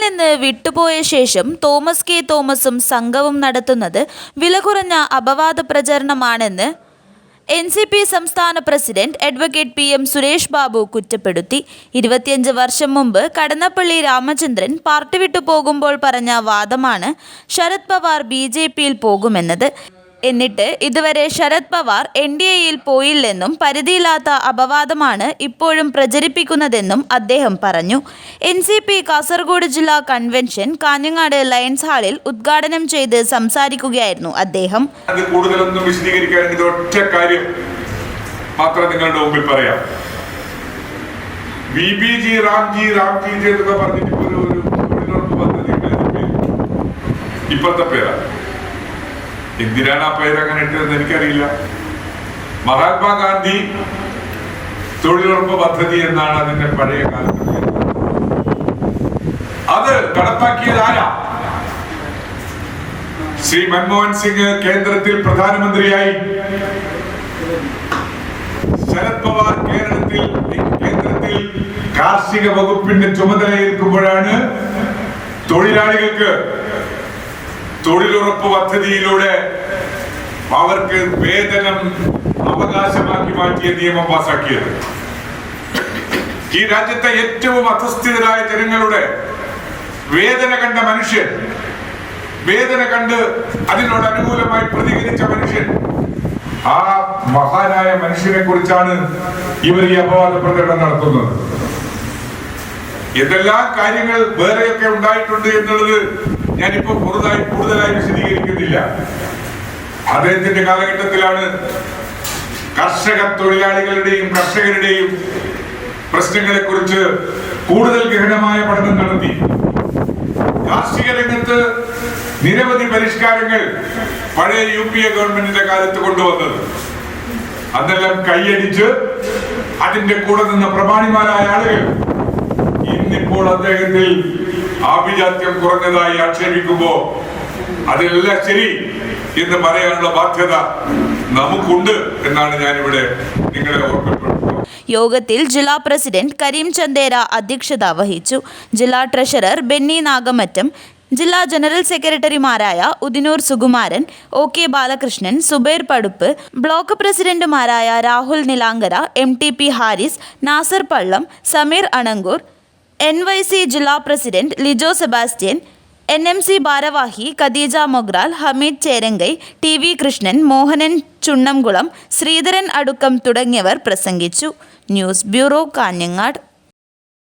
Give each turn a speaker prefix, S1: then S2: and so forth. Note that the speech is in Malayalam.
S1: നിന്ന് വിട്ടുപോയ ശേഷം തോമസ് കെ തോമസും സംഘവും നടത്തുന്നത് വിലകുറഞ്ഞ അപവാദ പ്രചരണമാണെന്ന് NCP സംസ്ഥാന president advocate PM Suresh Babu കുറ്റപ്പെടുത്തി. 25 വർഷം മുമ്പ് കടന്നപ്പള്ളി രാമചന്ദ്രൻ പാർട്ടി വിട്ടു പോകുമ്പോൾ പറഞ്ഞ വാദമാണ് ശരത് പവാർ BJPയിൽ പോകുമെന്നത്. എന്നിട്ട് ഇതുവരെ ശരത് പവാർ NDAയിൽ പോയില്ലെന്നും പരിധിയില്ലാത്ത അപവാദമാണ് ഇപ്പോഴും പ്രചരിപ്പിക്കുന്നതെന്നും അദ്ദേഹം പറഞ്ഞു. NCP കാസർഗോഡ് ജില്ലാ കൺവെൻഷൻ കാഞ്ഞങ്ങാട് ലയൺസ് ഹാളിൽ ഉദ്ഘാടനം ചെയ്ത് സംസാരിക്കുകയായിരുന്നു അദ്ദേഹം.
S2: കൂടുതലൊന്നും വിശദീകരിക്കാൻ ഒറ്റ കാര്യം മാത്രം നിങ്ങളുടെ മുമ്പിൽ പറയാം. BBG റാംജി എന്നൊക്കെ പറഞ്ഞിട്ട് ഒരു തൊഴിലുറപ്പ് പദ്ധതി ഇപ്പോഴത്തെ പേരാ. എന്തിനാണ് ആ പേര് അങ്ങനെ ഇട്ടതെന്ന് എനിക്കറിയില്ല. മഹാത്മാഗാന്ധി തൊഴിലുറപ്പ് പദ്ധതി എന്നാണ് അതിന്റെ പഴയ കാലത്ത്. അത് നടപ്പാക്കിയതാരാ? ശ്രീ മൻമോഹൻ സിംഗ് കേന്ദ്രത്തിൽ പ്രധാനമന്ത്രിയായി, ശരത് പവാർ കേന്ദ്രത്തിൽ കാർഷിക വകുപ്പിന്റെ ചുമതലയേൽക്കുമ്പോഴാണ് തൊഴിലാളികൾക്ക് തൊഴിലുറപ്പ് പദ്ധതിയിലൂടെ അവർക്ക് വേതനം അവകാശമാക്കി മാറ്റിയ നിയമം പാസാക്കിയത്. ഈ രാജ്യത്തെ ഏറ്റവും അധസ്ഥിതരായ ജനങ്ങളുടെ വേദന കണ്ട മനുഷ്യൻ, വേദന കണ്ട് അതിനോട് അനുകൂലമായി പ്രതികരിച്ച മനുഷ്യൻ, ആ മഹാനായ മനുഷ്യനെ കുറിച്ചാണ് ഇവർ ഈ അപവാദ പ്രചരണം നടത്തുന്നത്. എന്തെല്ലാം കാര്യങ്ങൾ വേറെയൊക്കെ ഉണ്ടായിട്ടുണ്ട് എന്നുള്ളത് ഞാനിപ്പോ കൂടുതലായി വിശദീകരിക്കുന്നില്ല. അദ്ദേഹത്തിന്റെ കാലഘട്ടത്തിലാണ് കർഷക തൊഴിലാളികളുടെയും കർഷകരുടെയും പ്രശ്നങ്ങളെ കുറിച്ച് കൂടുതൽ ഗഹനമായ പഠനം നടത്തി. കാർഷിക രംഗത്ത് നിരവധി പരിഷ്കാരങ്ങൾ പഴയ UPA ഗവൺമെന്റിന്റെ കാലത്ത് കൊണ്ടുവന്നത്. അതെല്ലാം കൈയടിച്ച് അതിന്റെ കൂടെ നിന്ന പ്രമാണിമാരായ ആളുകൾ ഇന്നിപ്പോൾ അദ്ദേഹത്തിൽ ആഭിജാത്യം കുറഞ്ഞതായി ആക്ഷേപിക്കുമ്പോ അതിലെല്ലാം ശരി എന്ന് പറയാനുള്ള ബാധ്യത നമുക്കുണ്ട് എന്നാണ് ഞാനിവിടെ നിങ്ങളെ ഓർമ്മപ്പെടുത്തുന്നത്.
S1: യോഗത്തിൽ ജില്ലാ പ്രസിഡന്റ് കരീം ചന്ദേര അധ്യക്ഷത വഹിച്ചു. ജില്ലാ ട്രഷറർ ബെന്നി നാഗമറ്റം, ജില്ലാ ജനറൽ സെക്രട്ടറിമാരായ ഉദിനൂർ സുകുമാരൻ, OK ബാലകൃഷ്ണൻ, സുബൈർ പടുപ്പ്, ബ്ലോക്ക് പ്രസിഡന്റുമാരായ രാഹുൽ നിലാങ്കര, MTP ഹാരിസ്, നാസർ പള്ളം, സമീർ അണങ്കൂർ, NYC ജില്ലാ പ്രസിഡന്റ് ലിജോ സെബാസ്റ്റ്യൻ, NMC ഭാരവാഹി ഖദീജ മൊഗ്രാൽ, ഹമീദ് ചേരങ്കൈ, TV കൃഷ്ണൻ, മോഹനൻ ചുണ്ണംകുളം, ശ്രീധരൻ അടുക്കം തുടങ്ങിയവർ പ്രസംഗിച്ചു. News bureau, Kanhangad.